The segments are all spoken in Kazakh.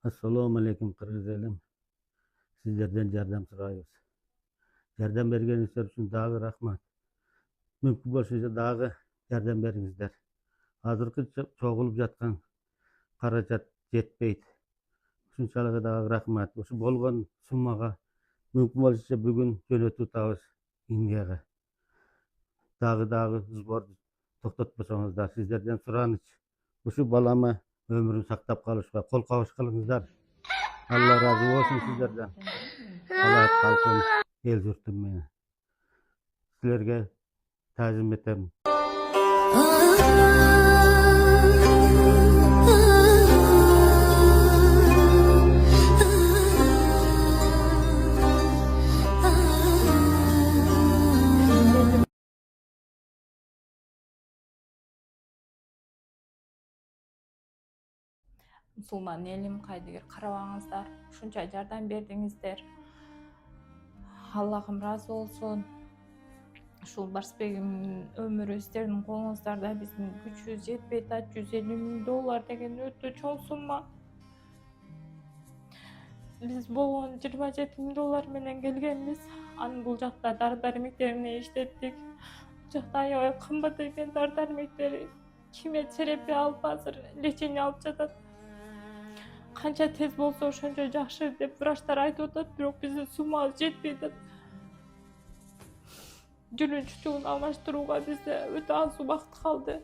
Assalomu alaykum qirg'iz elim. Sizlardan yordam so'raymiz. Yordam berganingizlar uchun dag'i rahmat. Mumkin bo'lsa dag'i yordam beringizlar. Hozirgi cho'g'ilib yotgan xarajat yetmaydi. Shunchalik dag'i rahmat. O'sha bo'lgan summaga mumkin bo'lsa bugun jo'natib o'tamiz Indiyaga. Dag'i zbor to'xtatmasangizdar. Sizlardan so'ranish. O'sha balama ömrünü saqlab qolishga qo'l qavish qilingizlar. Allah razı olsun sizlerden. Allah halkım, el yurtum meni. Sizlerge ta'zim etaman. Musulman elim kaydıgır karavağınızlar, şunca yardım berdiңиздер. Allah'ım razı olsun. Şul Barsbegim'in ömürü sizlerдің қолыңыздарда, біздің gücümüz жетпейді, $150.000 деген өтө чоң сумма. Biz болгон $27.000 менен келгенбиз. Анын бул жакта дары-дармектерине иштеттик. Бул жакта аябай кымбат экен дары-дармектери. Кимге терапия алып азыр лечение алып жатат. Канча тез болсо ошончо жакшы деп врачтар айтып атат, бирок биздин суммабыз жетпей атат. Жүрүн чучугун алмаштырууга бизде өтө аз убакыт калды.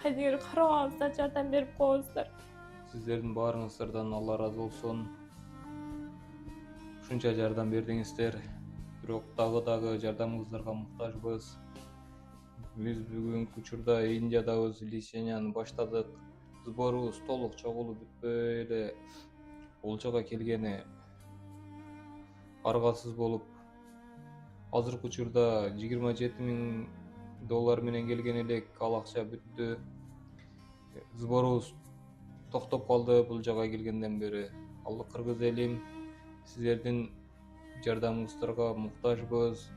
Кайдыгер карабаңыздар, жардам берип коюңуздар. Sizlerin баарыңыздардан Алла разы болсун. Ушунча жардам бердиңиздер. Бирок дагы жардамыңыздарга муктажбыз. Биз бүгүнкү учурда Индиядабыз, леченияны баштадык. Сборубуз толук чогулуп бүтпөй эле Олжага келгени аргасыз болуп, азыркы учурда $27.000 менен келген элек, ал акча бүттү. Сборубуз токтоп калды бул жага келгенден бери. Алла кыргыз элим, сиздердин жардамыңыздарга муктажбыз.